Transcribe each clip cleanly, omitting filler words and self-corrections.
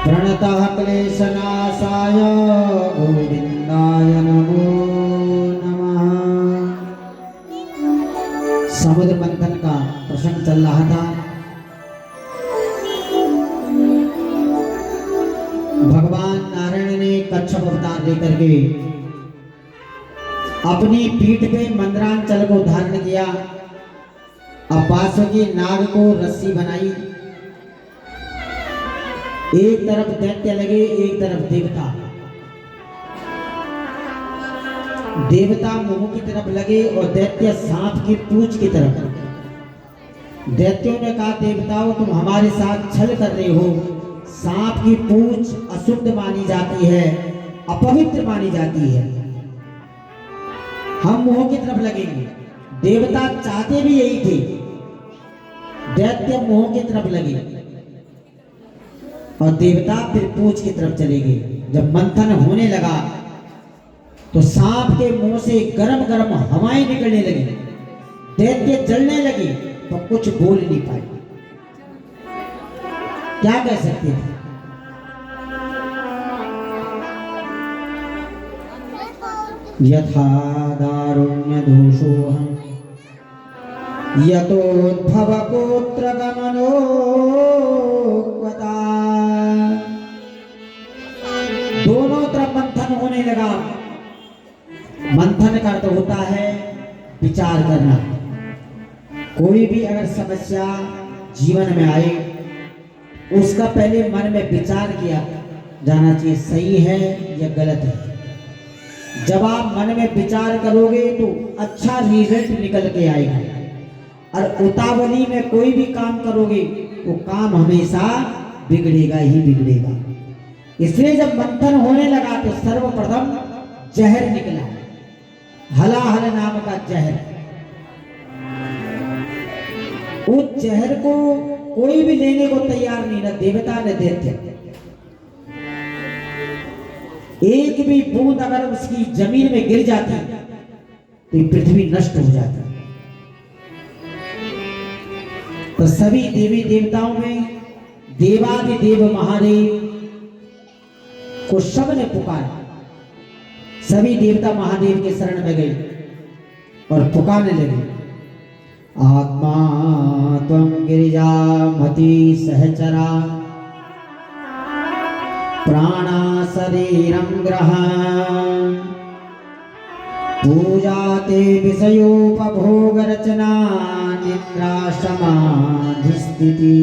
प्रणतः क्लेशनाशाय गोविंदाय नमो नमः। समुद्र मंथन का प्रसंग चल रहा था। भगवान नारायण ने कच्छप अवतार लेकर के अपनी पीठ पे मंदरांचल को धारण किया। अब बासुकी नाग को रस्सी बनाई, एक तरफ दैत्य लगे, एक तरफ देवता। देवता मुंह की तरफ लगे और दैत्य सांप की पूंछ की तरफ। दैत्यों ने कहा, देवताओं तुम हमारे साथ छल कर रहे हो। सांप की पूंछ अशुद्ध मानी जाती है, अपवित्र मानी जाती है, हम मुंह की तरफ लगेंगे। देवता चाहते भी यही थे, दैत्य मुंह की तरफ लगे और देवता फिर पूंछ की तरफ चले गए। जब मंथन होने लगा तो सांप के मुंह से गरम गरम हवाएं निकलने लगी, दैत्य जलने लगे, तो कुछ बोल नहीं पाए। क्या कह सकते थे? यथा दारुण्य दोषोहम यतोद्भव गोत्र गमनोक्वता। दोनों तरफ मंथन होने लगा। मंथन का अर्थ होता है विचार करना। कोई भी अगर समस्या जीवन में आए, उसका पहले मन में विचार किया जाना चाहिए, सही है या गलत है। जब आप मन में विचार करोगे तो अच्छा रिजल्ट निकल के आएगा, और उतावली में कोई भी काम करोगे वो काम हमेशा बिगड़ेगा ही बिगड़ेगा। इसलिए जब मंथन होने लगा तो सर्वप्रथम जहर निकला, हलाहल नाम का जहर। उस जहर को कोई भी लेने को तैयार नहीं, न देवता न दैत्य। एक भी बूंद अगर उसकी जमीन में गिर जाती तो ये पृथ्वी नष्ट हो जाती। तो सभी देवी देवताओं में देवादिदेव महादेव को सबने पुकारा। सभी देवता महादेव के शरण में गए और पुकारने लगे, आत्मा त्वं गिरिजामति सहचरा प्राणा शरीरं ग्रहान् पूजाते विषयोपभोग रचना निद्रा समाधिस्थिति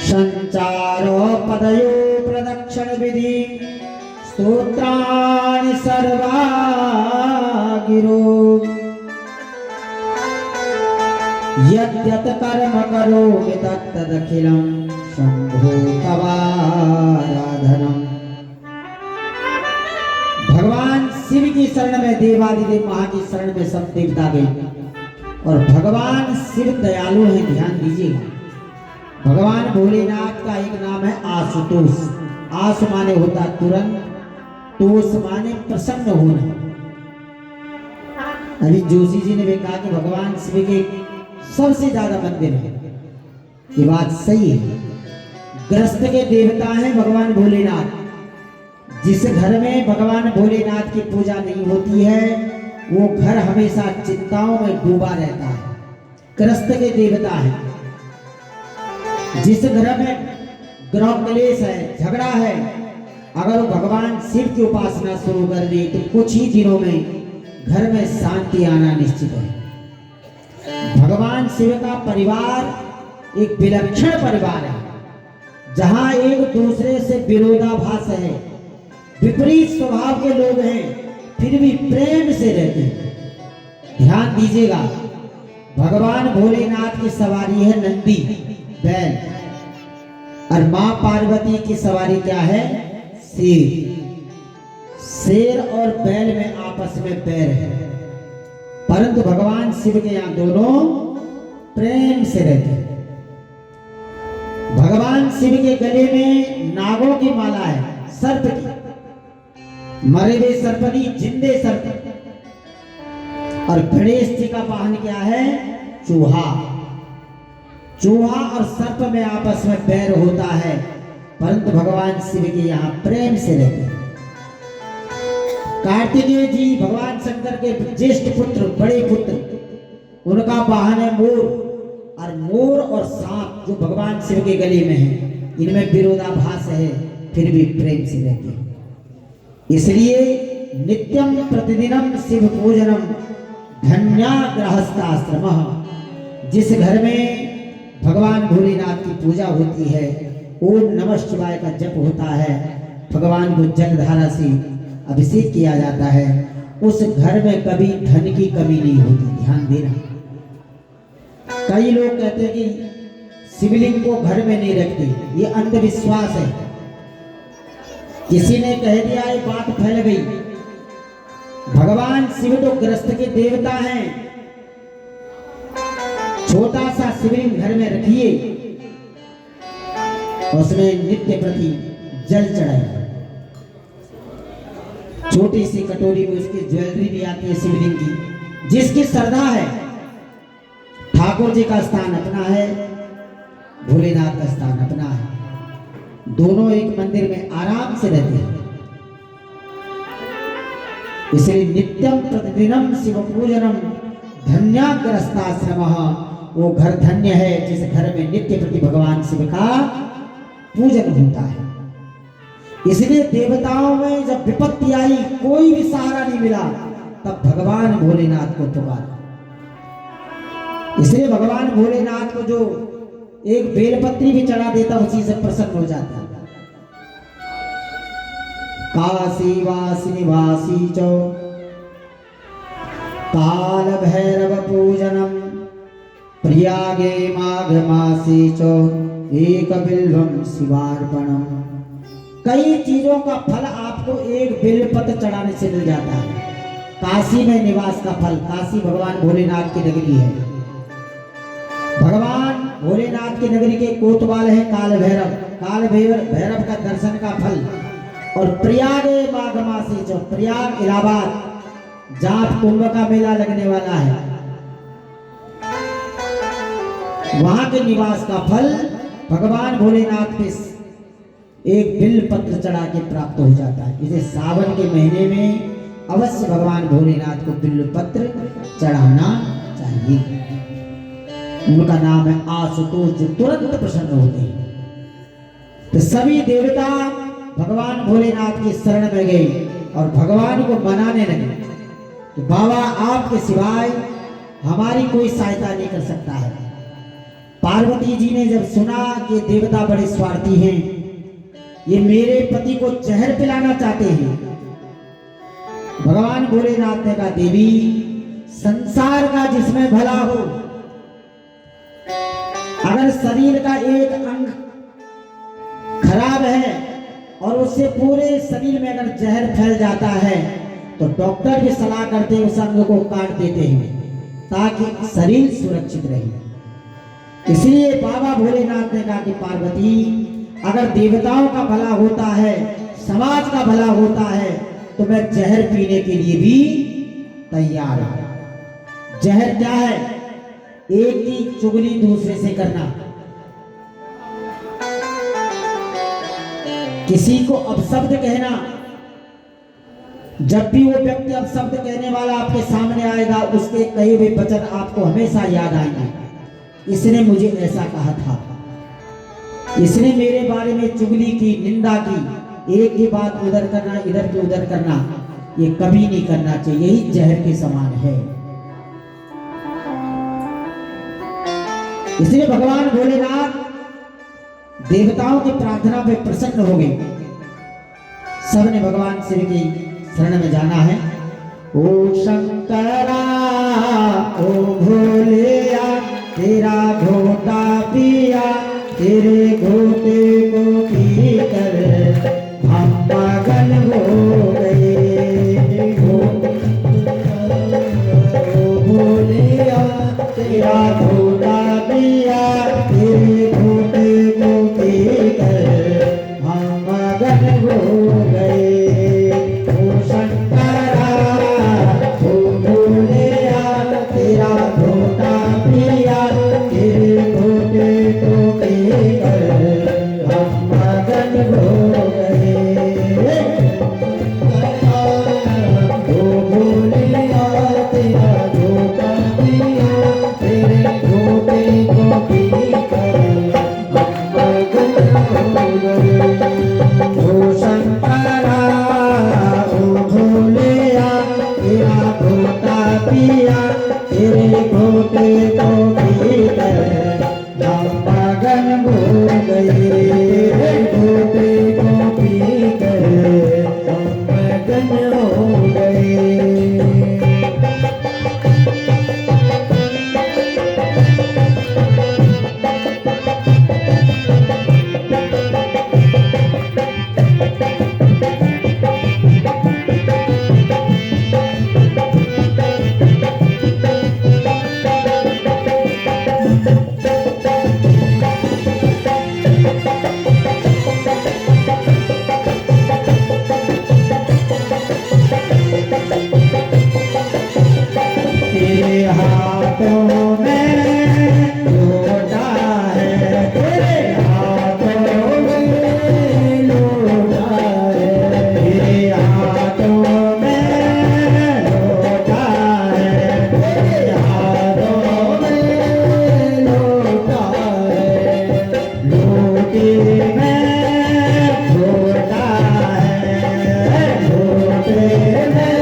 संचारो पदयो प्रदक्षिण विधि स्तोत्राणि सर्वा गिरो यद्यत् कर्म करोमि तत्तदखिलं शंभो तवाराधनम्। भगवान शिव की शरण में, देवादिदेव महा की शरण में सब देवता गए। और भगवान शिव दयालु हैं, ध्यान दीजिएगा। भगवान भोलेनाथ का एक नाम है आशुतोष। आस माने होता तुरंत, तोष माने प्रसन्न होना। अभी जोशी जी ने भी कहा कि भगवान शिव के सबसे ज्यादा मंदिर है, ये बात सही है। ग्रस्त के देवता हैं भगवान भोलेनाथ। जिस घर में भगवान भोलेनाथ की पूजा नहीं होती है वो घर हमेशा चिंताओं में डूबा रहता है। ग्रस्त के देवता है। जिस घर में ग्रह क्लेश है, झगड़ा है, अगर वो भगवान शिव की उपासना शुरू कर दे तो कुछ ही दिनों में घर में शांति आना निश्चित है। भगवान शिव का परिवार एक विलक्षण परिवार है, जहां एक दूसरे से विरोधाभास है, विपरीत स्वभाव के लोग हैं, फिर भी प्रेम से रहते हैं। ध्यान दीजिएगा, भगवान भोलेनाथ की सवारी है नंदी बैल, और मां पार्वती की सवारी क्या है? शेर। शेर और बैल में आपस में बैर है, परंतु भगवान शिव के यहाँ दोनों प्रेम से रहते हैं। भगवान शिव के गले में नागों की माला है, सर्प की, मरे हुए सर्प नहीं, जिंदे सर्प। और गणेश जी का वाहन क्या है? चूहा। चूहा और सर्प में आपस में बैर होता है, परंतु भगवान शिव के यहाँ प्रेम से रहते हैं। कार्तिकेय जी भगवान शंकर के ज्येष्ठ पुत्र, बड़े पुत्र, उनका वाहन है मोर। और मोर और सांप जो भगवान शिव के गले में है, इनमें विरोधाभास है, फिर भी प्रेम से रहते हैं। इसलिए नित्यम प्रतिदिनम शिव पूजनम धन्या गृहस्थाश्रमः। जिस घर में भगवान भोलेनाथ की पूजा होती है, ओम नमः शिवाय का जप होता है, भगवान को जलधारा से अभिषेक किया जाता है, उस घर में कभी धन की कमी नहीं होती। ध्यान देना। कई लोग कहते हैं कि शिवलिंग को घर में नहीं रखते, ये अंधविश्वास है। किसी ने कह दिया, ये बात फैल गई। भगवान शिव तो ग्रस्त के देवता हैं। छोटा सा शिवलिंग घर में रखिए, उसमें नित्य प्रति जल चढ़ाइए। छोटी सी कटोरी में उसकी ज्वेलरी भी आती है शिवलिंग की। जिसकी श्रद्धा है, ठाकुर जी का स्थान अपना है, भोलेनाथ का स्थान अपना है। दोनों एक मंदिर में आराम से रहते हैं। इसलिए नित्यम प्रतिदिनम शिव पूजनम धन्याग्रस्ताश्रमः। वो घर धन्य है जिस घर में नित्य प्रति भगवान शिव का पूजन होता है। इसलिए देवताओं में जब विपत्ति आई, कोई भी सहारा नहीं मिला, तब भगवान भोलेनाथ को पुकारा। इसलिए भगवान भोलेनाथ को जो एक बेलपत्री भी चढ़ा देता, उसी से प्रसन्न हो जाता है। काशी वासी निवासी चो काल भैरव पूजनम प्रियागे माघ मासी चो एक बिल्वम शिवार्पणम। कई चीजों का फल आपको एक बेलपत्र चढ़ाने से मिल जाता है। काशी में निवास का फल, काशी भगवान भोलेनाथ की नगरी है। भगवान भोलेनाथ की नगरी के कोतवाल है काल भैरव। काल भैरव का दर्शन का फल। और प्रयाग माघ मासी जो प्रयाग इलाहाबाद, जहाँ कुंभ का मेला लगने वाला है, वहां के निवास का फल भगवान भोलेनाथ के एक बिल पत्र चढ़ा के प्राप्त हो जाता है। इसे सावन के महीने में अवश्य भगवान भोलेनाथ को बिल पत्र चढ़ाना चाहिए। उनका नाम है आशुतोष, जो तुरंत प्रसन्न होते हैं। तो सभी देवता भगवान भोलेनाथ की शरण में गए और भगवान को मनाने लगे कि बाबा आपके सिवाय हमारी कोई सहायता नहीं कर सकता है। पार्वती जी ने जब सुना कि देवता बड़े स्वार्थी हैं, ये मेरे पति को जहर पिलाना चाहते हैं, भगवान भोलेनाथ ने कहा, देवी संसार का जिसमें भला हो, अगर शरीर का एक अंग खराब है और उससे पूरे शरीर में अगर जहर फैल जाता है, तो डॉक्टर भी सलाह करते हैं उस अंग को काट देते हैं ताकि शरीर सुरक्षित रहे। इसलिए बाबा भोलेनाथ ने कहा कि पार्वती, अगर देवताओं का भला होता है, समाज का भला होता है, तो मैं जहर पीने के लिए भी तैयार हूं। जहर क्या है? एक की चुगली दूसरे से करना, किसी को अपशब्द कहना। जब भी वो व्यक्ति अपशब्द कहने वाला आपके सामने आएगा, उसके कहे हुए वचन आपको हमेशा याद आएंगे। इसने मुझे ऐसा कहा था, इसने मेरे बारे में चुगली की, निंदा की। एक ही बात उधर करना, इधर की उधर करना, ये कभी नहीं करना चाहिए। यही जहर के समान है। इसलिए भगवान भोलेनाथ देवताओं की प्रार्थना पे प्रसन्न हो गए। सबने भगवान शिव की शरण में जाना है। ओ शंकरा ओ भोलेया, तेरा घोटा पिया, तेरे घोटे को पीकर हम पागल हो गए। ओ भोलेया, तेरा घोटा पिया, तेरे घोटे को पीकर हम पागल हो गए। ओ शंकरा ओ भोलेया, तेरा घोटा पिया, तेरे हाथों में लोटा है, तेरे हाथों में लोटा है, तेरे हाथों में लोटा है, तेरे हाथों में लोटा है, लोटे में लोटा है, लोटे में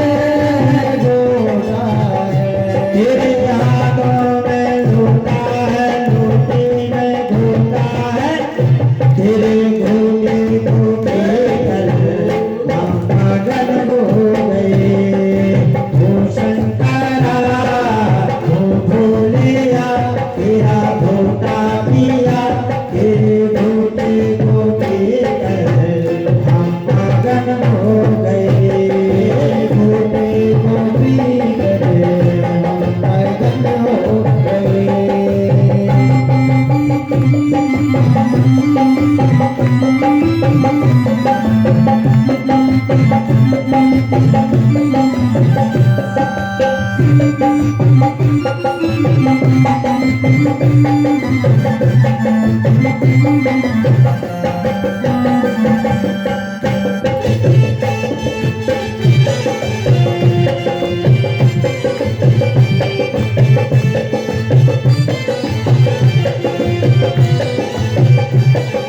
लोटा है, तेरे हाथों में लोटा है, लोटे में लोटा है, तेरे घोटे को पीकर हम मगन हो गए। ओ शंकरा ओ भोलिया, तेरा घोटा पिया, तेरे घोटे को पीकर हम मगन हो गए। घोटे को पीकर हम मगन हो गए।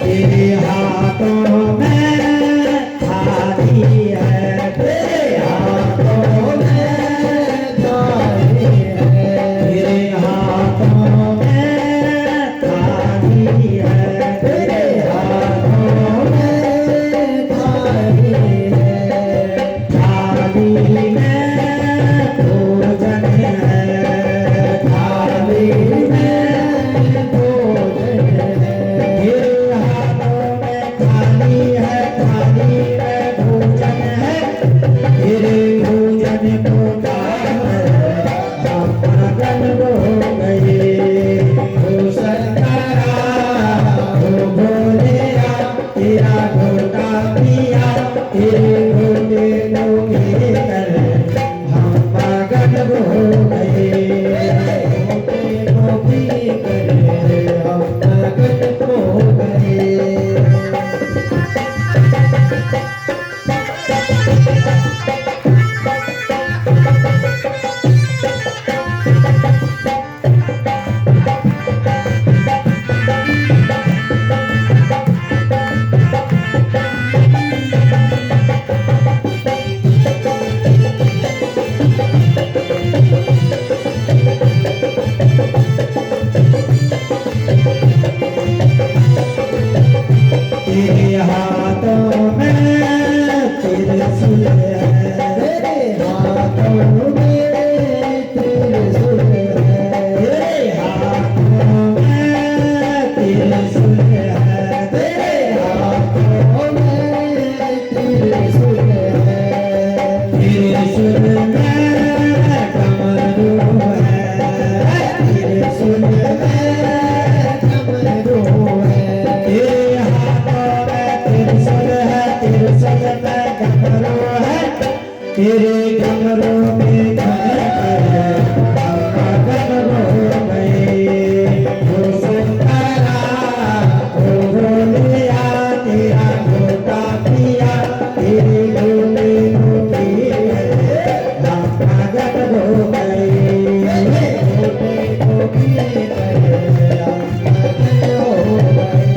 तेरे हाथों में थाली है, तेरे हाथों में थाली है, तेरे हाथों में थाली है, तेरे हाथों में थाली है, थाली में भोजन है, थाली में भोजन है, तेरे हाथों में थाली है, थाली में भोजन है, तेरे भोजन को खाकर हम मगन हो गए। ओ शंकरा ओ भोलेया, तेरा घोटा पिया, तेरे घोटे को पीकर हम मगन हो गए। घोटे को पीकर हम मगन हो गए। तेरे हाथों में त्रिशूल है, तेरे हाथों में त्रिशूल है, तेरे हाथों में त्रिशूल है, तेरे हाथों में त्रिशूल है, त्रिशूल में कमरू है, त्रिशूल में कमरू है, तेरे हाथों में त्रिशूल है, त्रिशूल में कमरू है, तेरे कमरों में घर हम मगन हो गए। ओ शंकरा ओ भोलिया, तेरा घोटा पिया, तेरे घोटे को पीकर हम मगन हो गए। घोटे को पीकर हम मगन हो गए।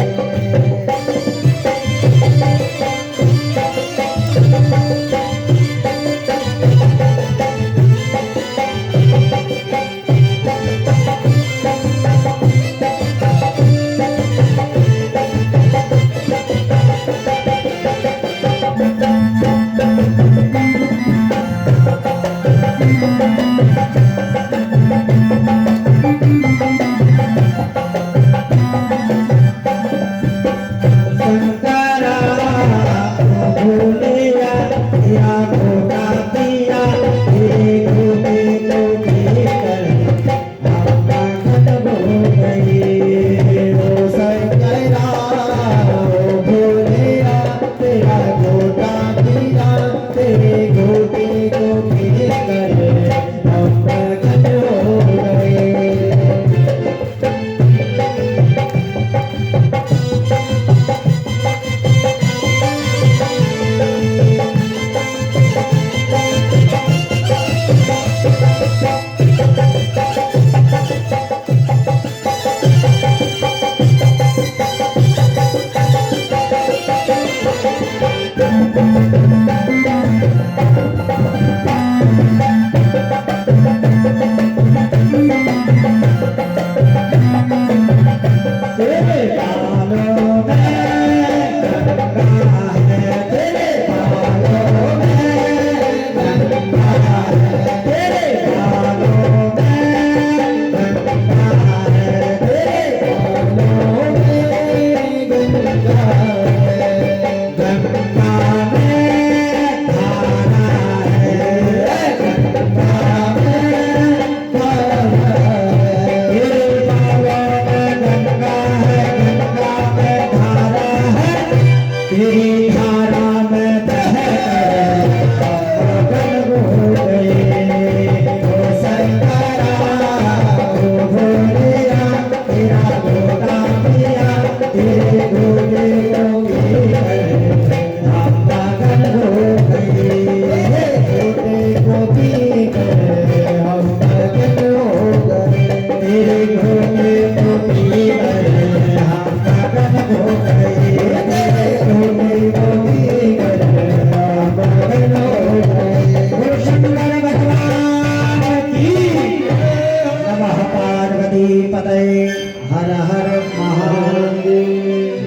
हर हर महादेव।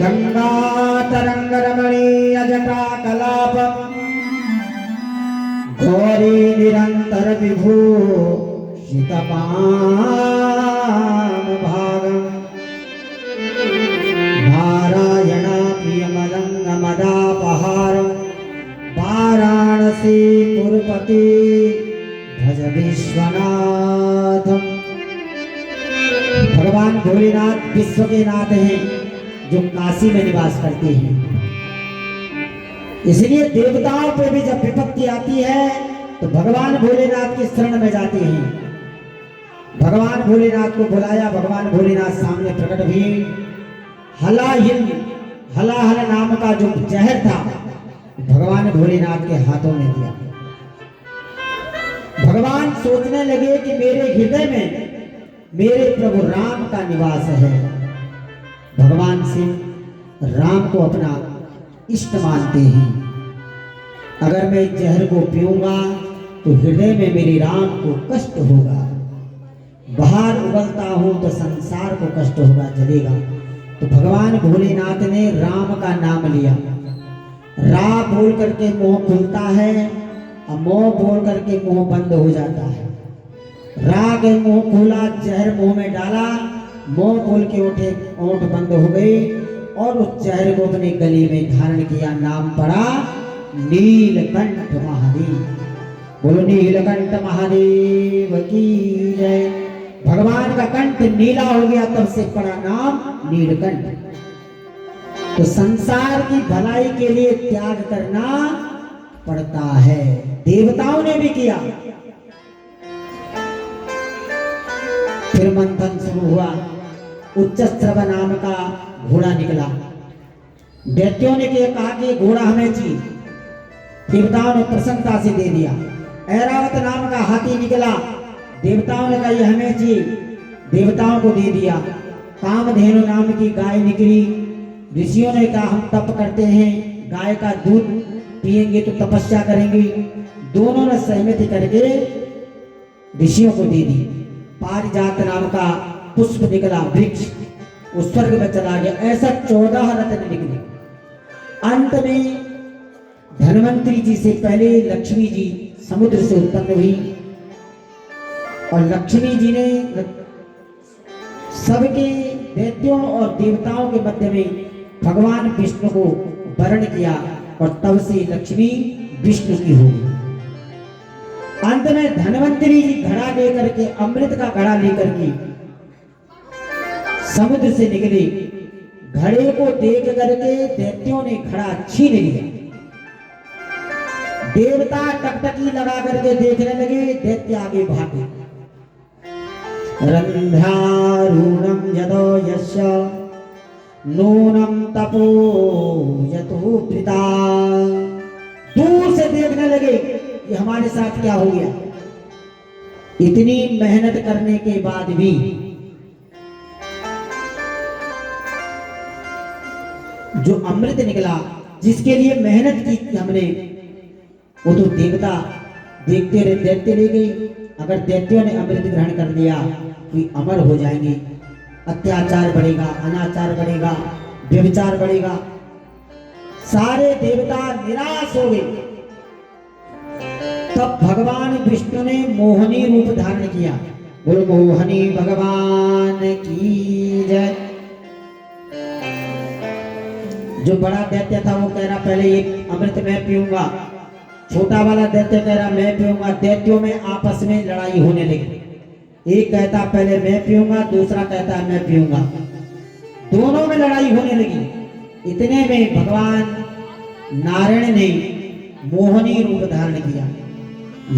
गंगा तरंग रमणीय जटा कलाप गौरी निरंतर विभूषित पाम भागम नारायण प्रिय मदंग मदापहारम वाराणसी पुरपति भज विश्वनाथम। भगवान भोलेनाथ विश्व के नाथ हैं जो काशी में निवास करते हैं। इसलिए देवताओं पे भी जब विपत्ति आती है तो भगवान भोलेनाथ की शरण में जाते हैं। भगवान भोलेनाथ को बुलाया, भगवान भोलेनाथ सामने प्रकट हुए। हलाहल नाम का जो जहर था भगवान भोलेनाथ के हाथों में दिया। भगवान सोचने लगे कि मेरे हृदय में मेरे प्रभु राम का निवास है। भगवान शिव राम को अपना इष्ट मानते हैं। अगर मैं जहर को पीऊंगा तो हृदय में मेरे राम को कष्ट होगा। बाहर उबलता हूं तो संसार को कष्ट होगा, जलेगा। तो भगवान भोलेनाथ ने राम का नाम लिया। रा बोल करके मुंह खुलता है और मोह बोल करके मुंह बंद हो जाता है। रा के मुंह खोला, जहर मुंह में डाला, मोह बोल के उठे, ओंठ बंद हो गई और उस जहर को अपने गले में धारण किया। नाम पड़ा नीलकंठ महादेव। बोलो नीलकंठ महादेव की जय। भगवान का कंठ नीला हो गया, तब से पड़ा नाम नीलकंठ। तो संसार की भलाई के लिए त्याग करना पड़ता है। देवताओं ने भी किया। फिर मंथन शुरू हुआ। उच्चस्रव नाम का घोड़ा निकला। दैत्यों ने कहा कि घोड़ा हमें चाहिए। देवताओं ने प्रसन्नता से दे दिया। ऐरावत नाम का हाथी निकला। देवताओं ने कहा ये हमें चाहिए, देवताओं को दे दिया। कामधेनु नाम की गाय निकली। ऋषियों ने कहा हम तप करते हैं, गाय का दूध पिएंगे तो तपस्या करेंगे। दोनों ने सहमति करके ऋषियों को दे दी। पारिजात नाम का पुष्प निकला, वृक्ष, उस स्वर्ग में चला गया। ऐसा 14 रत्न निकले। अंत में धनवंतरी जी से पहले लक्ष्मी जी समुद्र से उत्पन्न हुई और लक्ष्मी जी ने सबके दैत्यों और देवताओं के मध्य में भगवान विष्णु को वर्ण किया और तब से लक्ष्मी विष्णु की हो गई। अंत में धनवंतरी जी घड़ा लेकर के, अमृत का घड़ा लेकर के समुद्र से निकले। घड़े को देख करके दैत्यों ने घड़ा छीन लिया। देवता टकटकी लगा करके देखने लगे, दैत्य आगे भागे। रंध्रारूणम यदो यस्य नूनम तपो यतो प्रीता। दूर से देखने लगे कि हमारे साथ क्या हो गया। इतनी मेहनत करने के बाद भी जो अमृत निकला, जिसके लिए मेहनत की हमने, वो तो देवता देखते रहे, दैत्य ले गई। अगर दैत्यों ने अमृत ग्रहण कर लिया तो अमर हो जाएंगे। अत्याचार बढ़ेगा, अनाचार बढ़ेगा, व्यभिचार बढ़ेगा। सारे देवता निराश हो गए। तब भगवान विष्णु ने मोहनी रूप धारण किया। बोलो मोहनी भगवान की जय। जो बड़ा दैत्य था वो कह रहा पहले ये अमृत मैं पीऊंगा। छोटा वाला दैत्य कह रहा मैं पीऊंगा। दैत्यों में आपस में लड़ाई होने लगी। एक कहता पहले मैं पीऊंगा, दूसरा कहता मैं पीऊंगा। दोनों में लड़ाई होने लगी। इतने में भगवान नारायण ने मोहनी रूप धारण किया।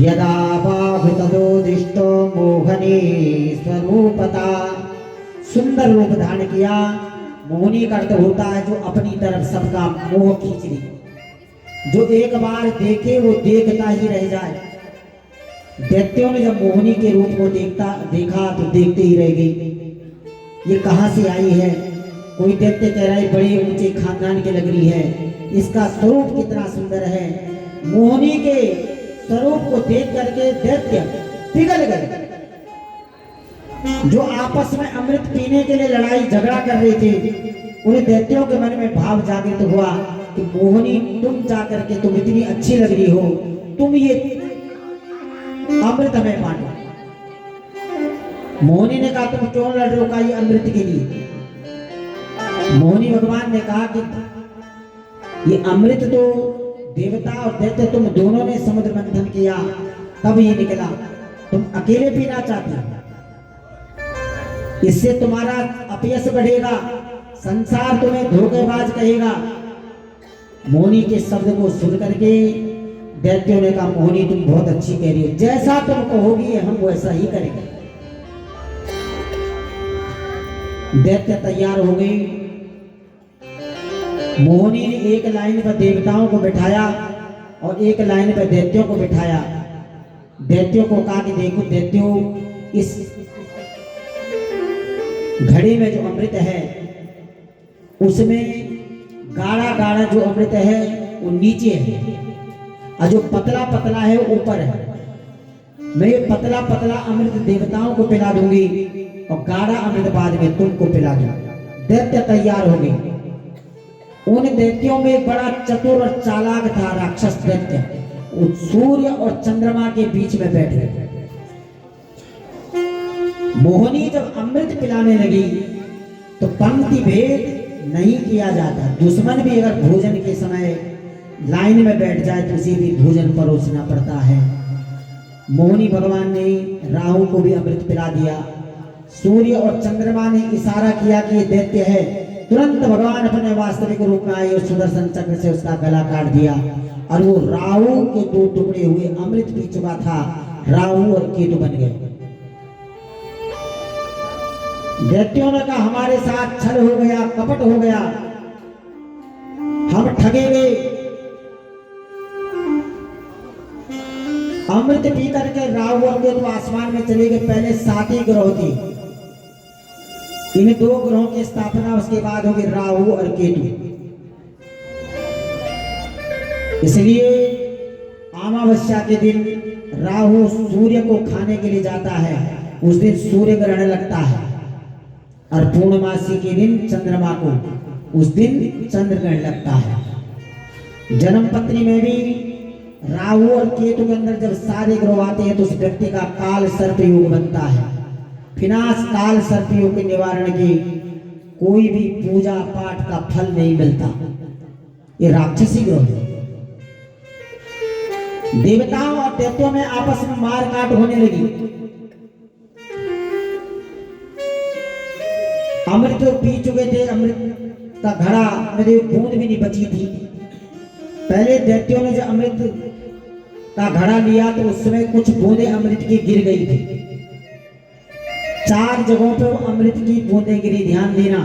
यदा बाहुतदोदिष्टो मोहनी स्वरूपता। सुंदर रूप धारण किया। मोहनी का अर्थ होता है जो अपनी तरफ सबका मोह खींच ले, जो एक बार देखे वो देखता ही रह जाए। दैत्यों ने जब मोहनी के रूप को देखा तो देखते ही रह गई। ये कहाँ से आई है? कोई दैत्य कह रहा है बड़े ऊंचे खानदान की लग रही है, इसका स्वरूप कितना सुंदर है। मोहनी के स्वरूप को देख करके दैत्य पिघल गए। जो आपस में अमृत पीने के लिए लड़ाई झगड़ा कर रहे थे, उन दैत्यों के मन में भाव जागृत हुआ कि मोहिनी तुम जाकर के तुम इतनी अच्छी लग रही हो, तुम ये अमृत हमें बांटो। मोहिनी ने कहा तुम क्यों लड़ रहे हो का ये अमृत के लिए? मोहिनी भगवान ने कहा कि ये अमृत तो देवता और दैत्य तुम दोनों ने समुद्र मंथन किया तब ये निकला, तुम अकेले पीना चाहते हो, इससे तुम्हारा अपयश बढ़ेगा, संसार तुम्हें धोखेबाज कहेगा। मोहिनी के शब्द को सुन करके दैत्यों ने कहा मोहिनी तुम बहुत अच्छी कह रही हो, जैसा तुम कहोगी हम वैसा ही करेंगे। दैत्य तैयार हो गई। मोहिनी ने एक लाइन पर देवताओं को बिठाया और एक लाइन पर दैत्यों को बिठाया। दैत्यों को कहा कि देखो दैत्यों, इस घड़े में जो अमृत है उसमें गाढ़ा गाढ़ा जो अमृत है वो नीचे है और जो पतला पतला है ऊपर है। मैं ये पतला पतला अमृत देवताओं को पिला दूंगी और गाढ़ा अमृत बाद में तुमको पिला दूंगी। दैत्य तैयार हो गए। उन दैत्यों में एक बड़ा चतुर और चालाक था राक्षस दैत्य, वो सूर्य और चंद्रमा के बीच में बैठ गए। मोहिनी जब अमृत पिलाने लगी तो पंक्ति भेद नहीं किया जाता। दुश्मन भी अगर भोजन के समय लाइन में बैठ जाए तो उसे भी भोजन परोसना पड़ता है। मोहिनी भगवान ने राहु को भी अमृत पिला दिया। सूर्य और चंद्रमा ने इशारा किया कि ये दैत्य है। तुरंत भगवान अपने वास्तविक रूप में आए और सुदर्शन चक्र से उसका गला काट दिया और वो राहु के दो टुकड़े हुए अमृत पी चुका था। राहु और केतु बन गए। दैत्यों ने कहा हमारे साथ छल हो गया, कपट हो गया, हम ठगे गए। अमृत पी करके राहु और केतु आसमान में चले गए। पहले 7 ही ग्रह थे, इन 2 ग्रहों की स्थापना उसके बाद होगी राहु और केतु। इसलिए अमावस्या के दिन राहु सूर्य को खाने के लिए जाता है, उस दिन सूर्य ग्रहण लगता है और पूर्णमासी के दिन चंद्रमा को, उस दिन चंद्र ग्रहण लगता है। जन्म पत्री में भी राहु और केतु के अंदर जब सारे ग्रह आते हैं तो उस व्यक्ति का काल सर्प योग बनता है। विनाश काल सर्प योग के निवारण की कोई भी पूजा पाठ का फल नहीं मिलता। ये राक्षसी ग्रह है। देवताओं और दैत्यों में आपस में मार काट होने लगी। अमृत पी चुके थे, अमृत का घड़ा में बूंद भी नहीं बची थी। पहले दैत्यों ने जब अमृत का घड़ा लिया तो उसमें कुछ बूंदे अमृत की गिर गई थी। 4 जगहों पे अमृत की बूंदे गिरी। ध्यान देना,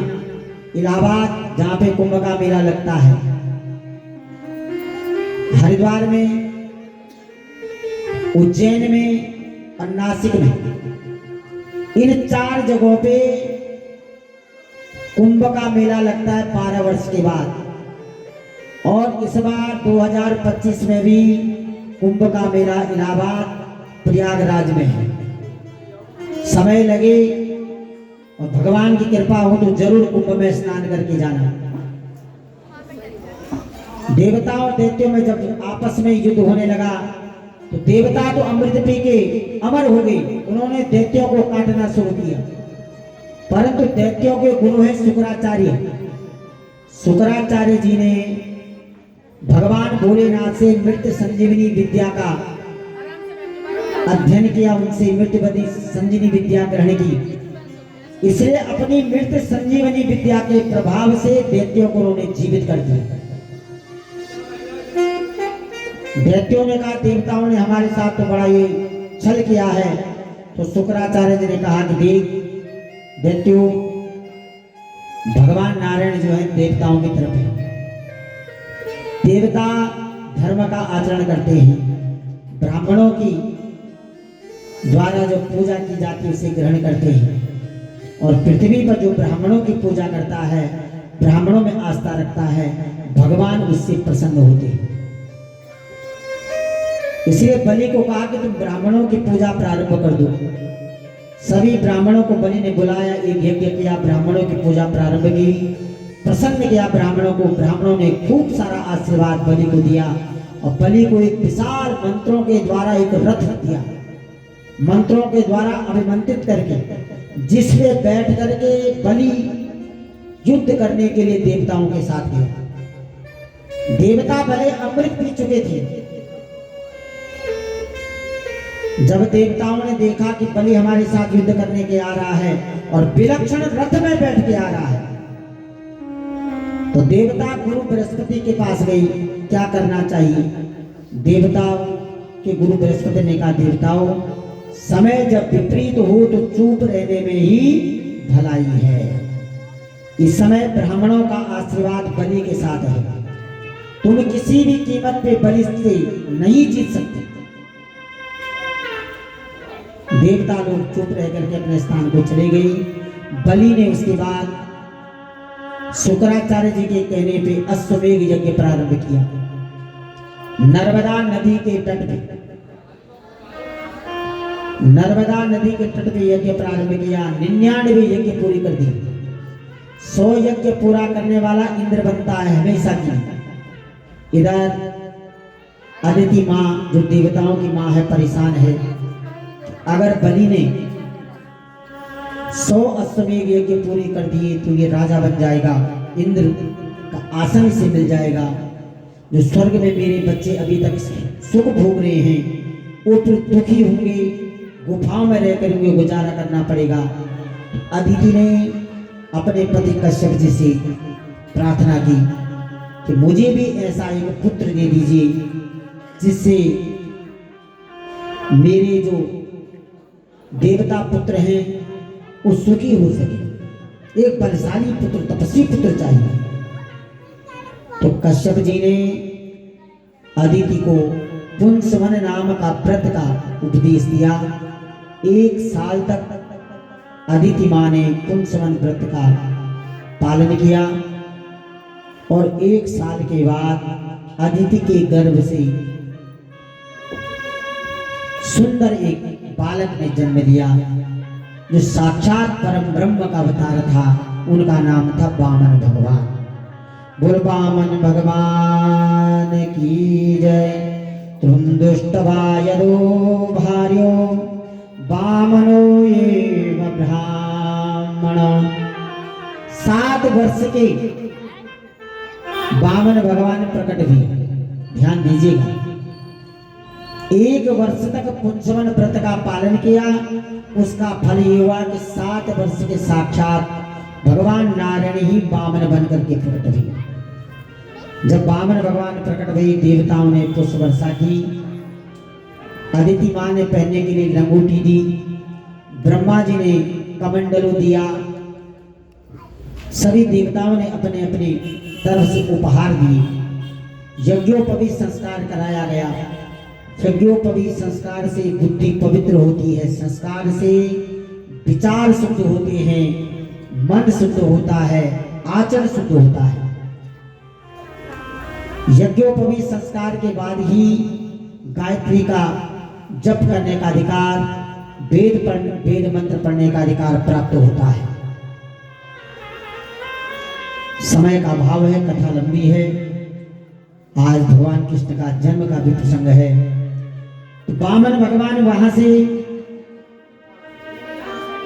इलाहाबाद जहां पे कुंभ का मेला लगता है, हरिद्वार में, उज्जैन में और नासिक में, इन 4 जगहों पे कुंभ का मेला लगता है 12 वर्ष के बाद। और इस बार 2025 में भी कुंभ का मेला इलाहाबाद प्रयागराज में है। समय लगे और भगवान की कृपा हो तो जरूर कुंभ में स्नान करके जाना। देवता और दैत्यों में जब आपस में युद्ध होने लगा तो देवता तो अमृत पी के अमर हो गए, उन्होंने दैत्यों को काटना शुरू किया। परंतु दैत्यों के गुरु है शुक्राचार्य। शुक्राचार्य जी ने भगवान भोलेनाथ से मृत संजीवनी विद्या का अध्ययन किया, उनसे मृत्युवती संजीवनी विद्या ग्रहण की। इसलिए अपनी मृत संजीवनी विद्या के प्रभाव से दैत्यों को उन्होंने जीवित कर दिया। दैत्यों ने कहा देवताओं ने हमारे साथ तो बड़ा ये छल किया है। तो शुक्राचार्य जी ने कहा कि देख दैत्यों, भगवान नारायण जो है देवताओं की तरफ है। देवता धर्म का आचरण करते हैं, ब्राह्मणों की द्वारा जो पूजा की जाती है उसे ग्रहण करते हैं। और पृथ्वी पर जो ब्राह्मणों की पूजा करता है, ब्राह्मणों में आस्था रखता है, भगवान उससे प्रसन्न होते हैं। इसलिए बलि को कहा कि तुम ब्राह्मणों की पूजा प्रारंभ कर दो। सभी ब्राह्मणों को बलि ने बुलाया, एक यज्ञ किया, ब्राह्मणों की पूजा प्रारंभ की, प्रसन्न किया ब्राह्मणों को। ब्राह्मणों ने खूब सारा आशीर्वाद बलि को दिया और बलि को एक विशाल मंत्रों के द्वारा एक रथ दिया, मंत्रों के द्वारा अभिमंत्रित करके, जिसमें बैठ करके बलि युद्ध करने के लिए देवताओं के साथ गया। देवता भले अमृत पी चुके थे। जब देवताओं ने देखा कि बलि हमारे साथ युद्ध करने के आ रहा है और विलक्षण रथ में बैठ के आ रहा है, तो देवता गुरु बृहस्पति के पास गई, क्या करना चाहिए। देवताओं के गुरु बृहस्पति ने कहा, देवताओं, समय जब विपरीत हो तो चुप रहने में ही भलाई है। इस समय ब्राह्मणों का आशीर्वाद बलि के साथ है, तुम किसी भी कीमत पे बलि से नहीं जीत सकते। देवता लोग चुप रह करके अपने स्थान को चले गए। बलि ने उसके बाद शुक्राचार्य जी के कहने पे अश्वमेघ यज्ञ प्रारंभ किया। नर्मदा नदी के तट पे, नर्मदा नदी के तट पे यज्ञ प्रारंभ किया। 99 यज्ञ पूरी कर दी। 100 यज्ञ पूरा करने वाला इंद्र बनता है हमेशा की। इधर अदिति माँ, जो देवताओं की माँ है, परेशान है। अगर बलि ने 100 अश्वमेघ यज्ञ पूरी कर दिए तो ये राजा बन जाएगा, इंद्र का आसन से मिल जाएगा। जो स्वर्ग में मेरे बच्चे अभी तक सुख भोग रहे हैं, वो फिर दुखी होंगे, गुफाओं में रहकर उन्हें गुजारा करना पड़ेगा। अदिति ने अपने पति कश्यप जी से प्रार्थना की कि मुझे भी ऐसा एक पुत्र दे दीजिए जिससे मेरे जो देवता पुत्र हैं वो सुखी हो सके। एक बलशाली पुत्र, तपस्वी पुत्र चाहिए। तो कश्यप जी ने अदिति को पुंसवन नाम का व्रत का उपदेश दिया। 1 साल तक अदिति माँ ने पुंसवन व्रत का पालन किया और 1 साल के बाद अदिति के गर्भ से सुंदर एक बालक ने जन्म लिया, जो साक्षात परम ब्रह्म का अवतार था। उनका नाम था वामन भगवान। बोल वामन भगवान की जय। तुम दुष्टवायदो भार्यो वामनो एव ब्राह्मण। 7 वर्ष के वामन भगवान प्रकट हुए। ध्यान दीजिएगा, 1 वर्ष तक पुंसवन व्रत का पालन किया। उसका फल ये हुआ कि 7 वर्ष के साक्षात भगवान नारायण ही वामन बनकर के प्रकट हुए। जब वामन भगवान प्रकट हुए, देवताओं ने पुष्प वर्षा की। अदिति माँ ने पहनने के लिए लंगोटी दी, ब्रह्मा जी ने कमंडलू दिया। सभी देवताओं ने अपने अपने तरफ से उपहार दिए। यज्ञोपवीत संस्कार कराया गया। यज्ञोपवीत संस्कार से बुद्धि पवित्र होती है, संस्कार से विचार शुद्ध होते हैं, मन शुद्ध होता है, आचरण शुद्ध होता है। यज्ञोपवीत संस्कार के बाद ही गायत्री का जप करने का अधिकार, वेद मंत्र पढ़ने का अधिकार प्राप्त होता है। समय का अभाव है, कथा लंबी है। आज भगवान कृष्ण का जन्म का भी प्रसंग है। तो वामन भगवान वहां से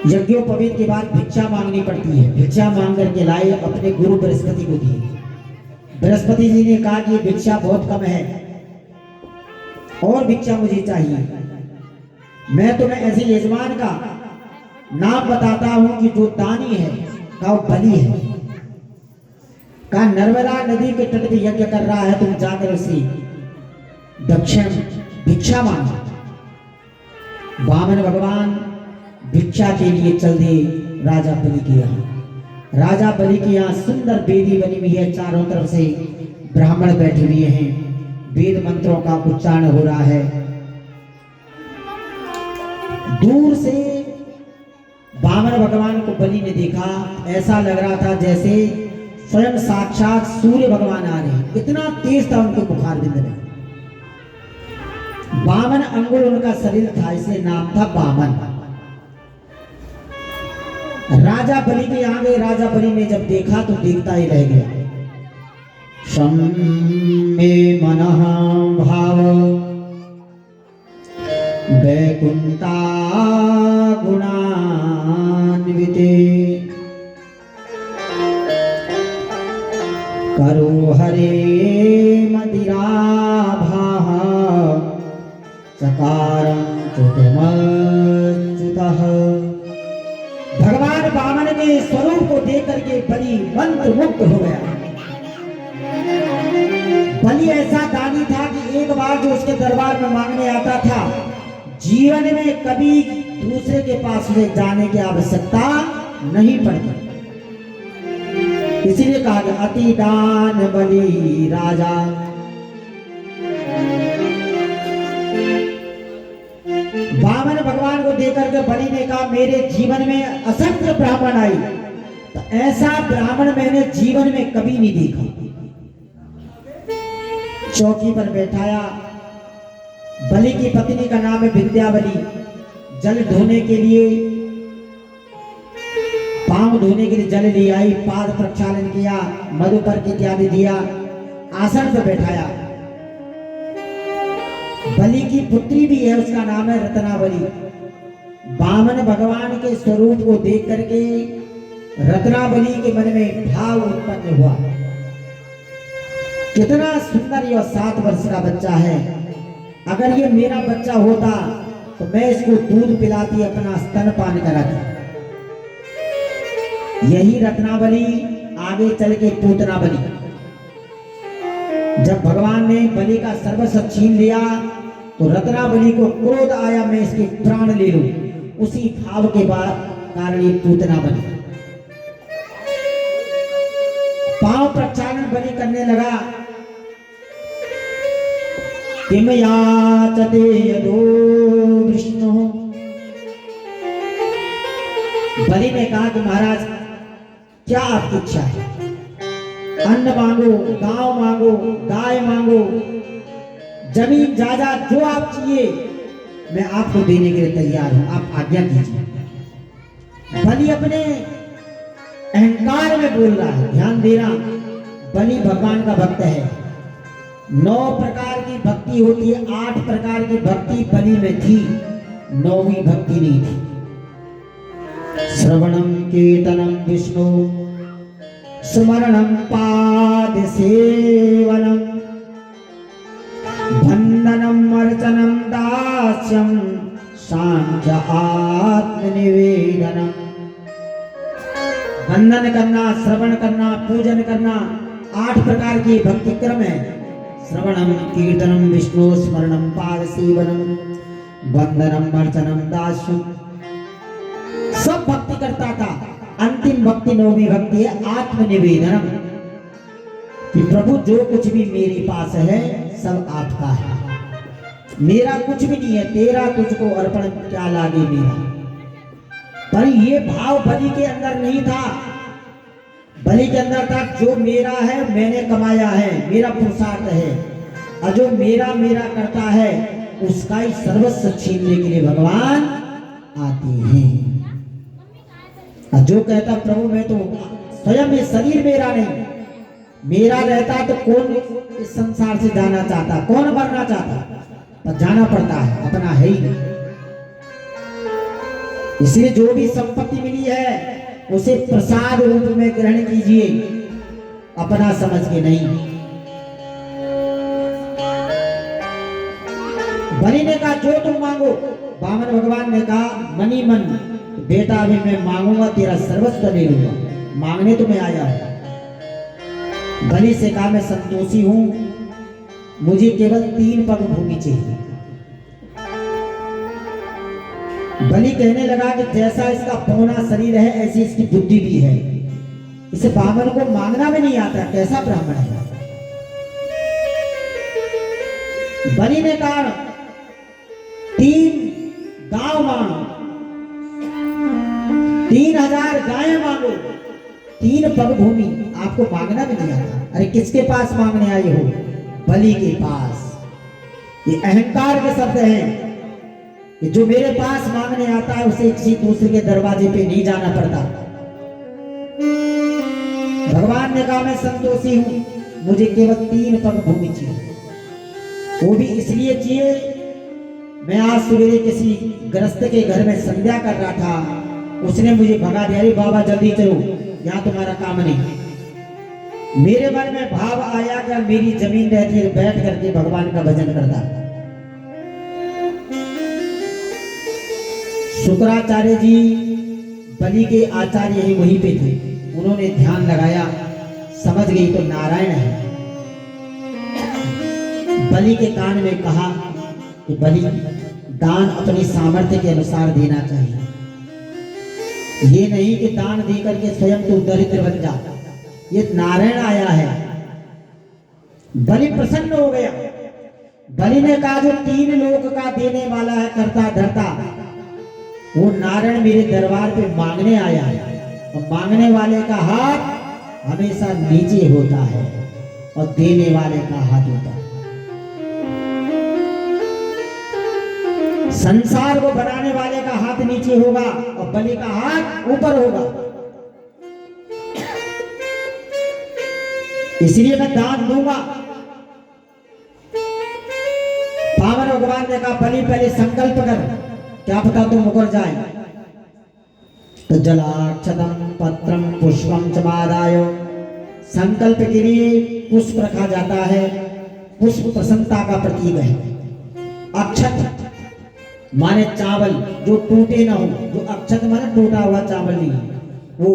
यज्ञोपवीत के बाद भिक्षा मांगनी पड़ती है। भिक्षा मांग करके लाए, अपने गुरु बृहस्पति को दिए। बृहस्पति जी ने कहा कि भिक्षा बहुत कम है और भिक्षा मुझे चाहिए। मैं तुम्हें ऐसे यजमान का नाम बताता हूं कि जो दानी है का वो बलि है। का नर्मदा नदी के तट पे यज्ञ कर रहा है, तुम जाकर उसे दक्षिण भिक्षा मांगो। वामन भगवान भिक्षा के लिए चल दिए राजा बलि के यहाँ। राजा बलि के यहाँ सुंदर वेदी बनी हुई है, चारों तरफ से ब्राह्मण बैठे हुए हैं, वेद मंत्रों का उच्चारण हो रहा है। दूर से वामन भगवान को बलि ने देखा, ऐसा लग रहा था जैसे स्वयं साक्षात सूर्य भगवान आ रहे हैं। इतना तेज था उनके बुखार बिंद में। 52 अंगुल उनका शरीर था, इसलिए नाम था वामन। राजा बलि के यहाँ गए। राजा बलि ने जब देखा तो देखता ही रह गया। शम में मनः भाव वैकुंठा गुणान्विते करो हरे मदिराभाः चकारं च्युतमच्युतः। भगवान वामन के स्वरूप को देख करके बलि मंत्र मुग्ध हो गया। बलि ऐसा दानी था कि एक बार जो उसके दरबार में मांगने आता था, जीवन में कभी दूसरे के पास में जाने की आवश्यकता नहीं पड़ती। इसीलिए कहा कि अति दान बलि राजा। वामन भगवान को देकर के बलि ने कहा, मेरे जीवन में असंख्य ब्राह्मण आई, तो ऐसा ब्राह्मण मैंने जीवन में कभी नहीं देखा। चौकी पर बैठाया। बलि की पत्नी का नाम है विंध्यावली। जल धोने के लिए, पांव धोने के लिए जल ले आई, पाद प्रक्षालन किया, मधुपर्क इत्यादि दिया, आसन पर बैठाया। बलि की पुत्री भी है, उसका नाम है रत्नावली। वामन भगवान के स्वरूप को देख करके रत्नावली के मन में भाव उत्पन्न हुआ। कितना सुंदर यह 7 वर्ष का बच्चा है। अगर ये मेरा बच्चा होता तो मैं इसको दूध पिलाती, अपना स्तनपान कराती। यही रत्नावली आगे चल के पूतनावली। जब भगवान ने बलि का सर्वस्व छीन लिया तो रत्नावली को क्रोध आया, मैं इसके प्राण ले लूं। उसी भाव के बाद कारण ये पूतनावली। पांव प्रक्षालन बलि करने लगा। किम याचते यदो विष्णु। बलि ने कहा कि महाराज क्या आपकी इच्छा है? अन्न मांगो, गांव मांगो, गाय मांगो, जमीन जायदाद जो आप चाहिए मैं आपको देने के लिए तैयार हूं, आप आज्ञा कीजिए। बलि अपने अहंकार में बोल रहा है, ध्यान देना। बलि भगवान का भक्त है। 9 प्रकार की भक्ति होती है, 8 प्रकार की भक्ति बलि में थी, 9वीं भक्ति नहीं थी। श्रवणम कीर्तनम विष्णु स्मरणम पाद सेवनम वंदनम अर्चनम दास्यम सांख्य आत्मनिवेदनम। वंदन करना, श्रवण करना, पूजन करना, 8 प्रकार की भक्ति क्रम है। श्रवणम कीर्तनम विष्णु स्मरणम पाद सेवनम वंदनम अर्चनम दास्यम। सब भक्ति करता था। अंतिम भक्ति 9वीं भक्ति है आत्मनिवेदनम, कि प्रभु जो कुछ भी मेरे पास है सब आपका है, मेरा कुछ भी नहीं है, तेरा तुझको अर्पण क्या लागे मेरा। पर ये भाव बलि के अंदर नहीं था। बलि के अंदर था जो मेरा है मैंने कमाया है, मेरा पुरुषार्थ है, और जो मेरा मेरा करता है उसका ही सर्वस्व छीनने के लिए भगवान आते हैं। और जो कहता प्रभु मैं तो स्वयं ये शरीर मेरा नहीं, मेरा रहता तो कौन इस संसार से जाना चाहता, कौन मरना चाहता, पर जाना पड़ता है, अपना है ही नहीं। इसलिए जो भी संपत्ति मिली है उसे प्रसाद रूप में ग्रहण कीजिए, अपना समझ के नहीं। बलि ने कहा जो तुम मांगो। वामन भगवान ने कहा मनी मन, बेटा अभी मैं मांगूंगा, तेरा सर्वस्व ले लूंगा, मांगने तो मैं आया हूं। बलि से कहा मैं संतोषी हूं, मुझे केवल 3 पग भूमि चाहिए। बलि कहने लगा कि जैसा इसका पौना शरीर है ऐसी इसकी बुद्धि भी है, इसे वामन को मांगना भी नहीं आता, कैसा ब्राह्मण है। बलि ने कहा 3 गांव मांगो, 3000 गायें मांगो, 3 पग भूमि। आपको मांगना भी नहीं आता। अरे किसके पास मांगने आए हो? बलि के पास। ये अहंकार के शब्द हैं। कि जो मेरे पास मांगने आता है उसे किसी दूसरे के दरवाजे पे नहीं जाना पड़ता। भगवान ने कहा मैं संतोषी हूं, मुझे केवल 3 पग भूमि चाहिए। वो भी इसलिए चाहिए, मैं आज सवेरे किसी गृहस्थ के घर में संध्या कर रहा था, उसने मुझे भगा दिया, अरे बाबा जल्दी चलो, यहाँ तुम्हारा काम नहीं। मेरे मन में भाव आया कि मेरी जमीन रहती है, बैठ करके भगवान का भजन करता। शुक्राचार्य जी बलि के आचार्य ही वहीं पे थे, उन्होंने ध्यान लगाया, समझ गई तो नारायण है। बलि के कान में कहा कि बलि दान अपनी सामर्थ्य के अनुसार देना चाहिए, ये नहीं कि दान दे करके स्वयं तो दरिद्र बन जा। ये नारायण आया है। बलि प्रसन्न हो गया। बलि ने कहा जो 3 लोक का देने वाला है, करता धरता, वो नारायण मेरे दरबार पे मांगने आया है। और मांगने वाले का हाथ हमेशा नीचे होता है और देने वाले का हाथ होता है। संसार को बनाने वाले का हाथ नीचे होगा और बलि का हाथ ऊपर होगा। इसलिए मैं दान दूंगा। पावन भगवान ने कहा बलि पहले संकल्प कर, क्या पता तुम मुकर जाए। तो जलाक्षतम पत्रम पुष्पम चमादाय, संकल्प के लिए पुष्प रखा जाता है। पुष्प प्रसन्नता का प्रतीक है। अक्षत माने चावल जो टूटे ना हो, जो अक्षत माने टूटा हुआ चावल नहीं, वो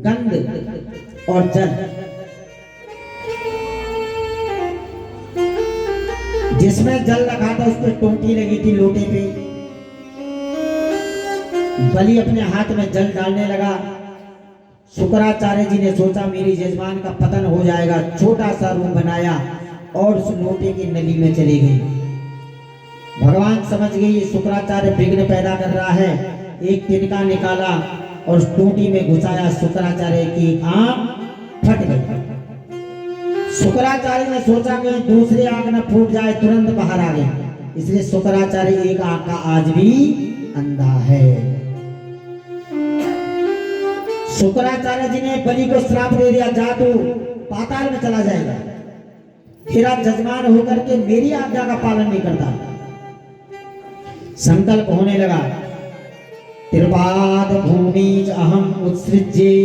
गंध और जल, जिसमें जल रखा था उस पर टोंटी लगी थी लोटे पे। बलि अपने हाथ में जल डालने लगा। शुक्राचार्य जी ने सोचा मेरी यजमान का पतन हो जाएगा, छोटा सा रूप बनाया और उस लोटे की नली में चली गई। भगवान समझ गए शुक्राचार्य विघ्न पैदा कर रहा है। एक तिनका निकाला और टोटी में घुसाया, शुक्राचार्य की आंख फट गई। शुक्राचार्य ने सोचा कि दूसरी आंख न फूट जाए, तुरंत बाहर आ गए। इसलिए शुक्राचार्य एक आंख का आज भी अंधा है। शुक्राचार्य जी ने बलि को श्राप दे दिया, जा तू पाताल में चला जाएगा, तेरा जजमान होकर के मेरी आज्ञा का पालन नहीं करता। संकल्प होने लगा, त्रिपाद भूमि अहम उत्सृज्ये,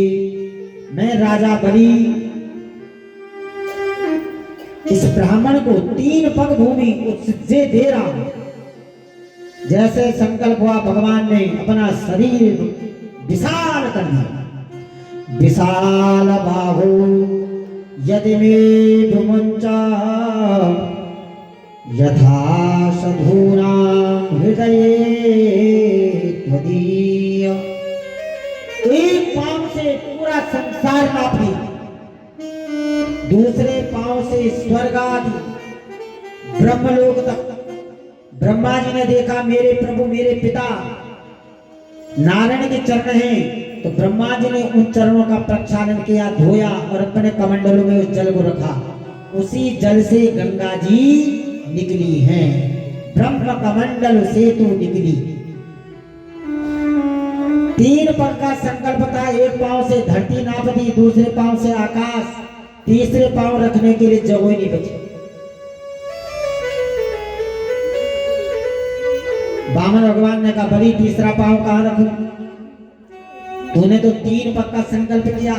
मैं राजा बलि इस ब्राह्मण को 3 पग भूमि उत्सृज्ये दे रहा हूं। जैसे संकल्प हुआ भगवान ने अपना शरीर विशाल कर दिया। विशाल बाहु यदि मे भुमुंचा यथा साधूनां हृदये त्वदीय। एक पांव से पूरा संसार नाप लिया, दूसरे पांव से स्वर्ग आदि ब्रह्मलोक तक। ब्रह्मा जी ने देखा मेरे प्रभु मेरे पिता नारायण के चरण हैं, तो ब्रह्मा जी ने उन चरणों का प्रक्षालन किया, धोया और अपने कमंडलों में उस जल को रखा। उसी जल से गंगा जी निकली हैं, ब्रह्म कमंडल से तू निकली। 3 पग का संकल्प था। एक पांव से धरती नाप दी, दूसरे पांव से आकाश, तीसरे पांव रखने के लिए जगह नहीं बची। वामन भगवान ने कहा बलि तीसरा पांव कहां रखूं? तूने तो 3 पग का संकल्प किया।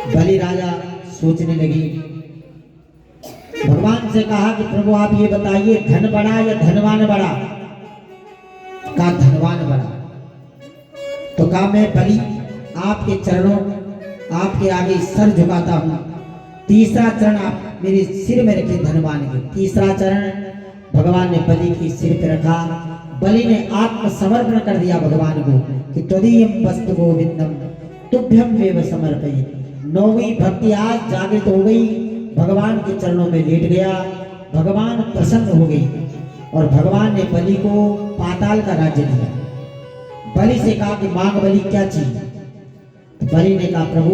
बलि राजा सोचने लगी, भगवान से कहा कि प्रभु आप ये बताइए धन बड़ा या धनवान बड़ा? का धनवान बड़ा। तो कहा मैं बलि आपके चरणों आपके आगे सर झुकाता हूं। तीसरा चरण आप मेरे सिर में रखे धनवान के। तीसरा चरण भगवान ने बलि की सिर पे रखा। बलि ने आत्मसमर्पण कर दिया भगवान को कि त्वदीयं वस्तु गोविंदम तुभ्यम एव समर्पयेत्। 9वीं भक्ति आज जागृत हो गई, भगवान के चरणों में लेट गया। भगवान प्रसन्न हो गई और भगवान ने बलि को पाताल का राज्य दिया। बलि से कहा कि मांग बलि क्या चाहिए? तो बलि ने कहा प्रभु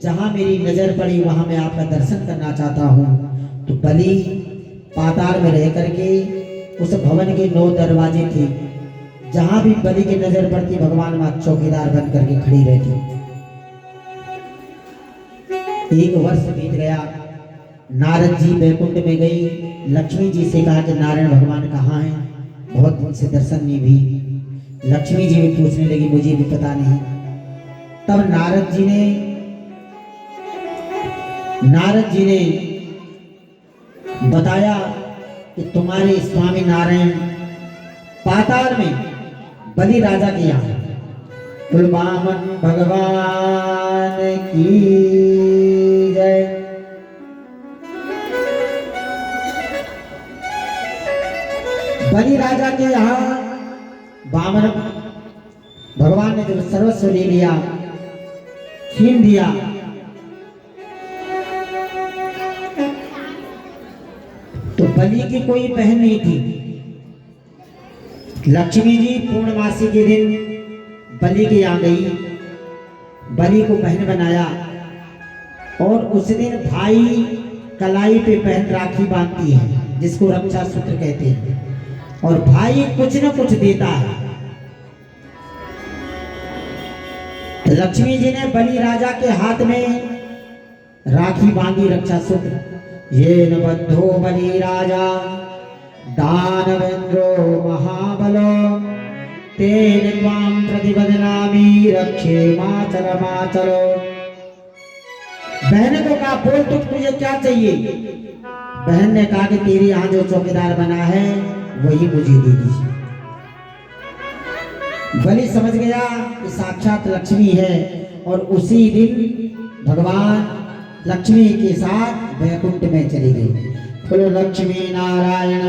जहां मेरी नजर पड़ी वहां मैं आपका दर्शन करना चाहता हूं। तो बलि पाताल में रह करके उस भवन के 9 दरवाजे थे, जहां भी बलि की नजर पड़ती भगवान मां चौकीदार बन करके खड़ी रहती। 1 वर्ष बीत गया, नारद जी बैकुंठ में गई, लक्ष्मी जी से कहा कि नारायण भगवान कहाँ हैं, बहुत दिन से दर्शन नहीं भी। लक्ष्मी जी भी पूछने लगी मुझे भी पता नहीं। तब नारद जी ने बताया कि तुम्हारे स्वामी नारायण पाताल में बलि राजा के यहाँ। बोल वामन भगवान की जय। बलि राजा के यहाँ वामन भगवान ने जब सर्वस्व ले लिया, छीन दिया, तो बलि की कोई बहन नहीं थी। लक्ष्मी जी पूर्णमासी के दिन बलि के यहाँ गई, बलि को बहन बनाया और उस दिन भाई कलाई पे बहन राखी बांधती है, जिसको रक्षा सूत्र कहते हैं, और भाई कुछ न कुछ देता है। लक्ष्मी जी ने बलि राजा के हाथ में राखी बांधी, रक्षा सूत्र। ये न बद्धो बलि राजा दानवेंद्रो महाबलो तेन त्वां प्रतिबदनामि रक्षे माचल माचलो। बहन को कहा बोल तुझे क्या चाहिए। बहन ने कहा कि तेरे यहाँ जो चौकीदार बना है वही मुझे दे दीजिए। बलि समझ गया कि साक्षात लक्ष्मी है, और उसी दिन भगवान लक्ष्मी के साथ वैकुंठ में चली गई। बोलो लक्ष्मी नारायण।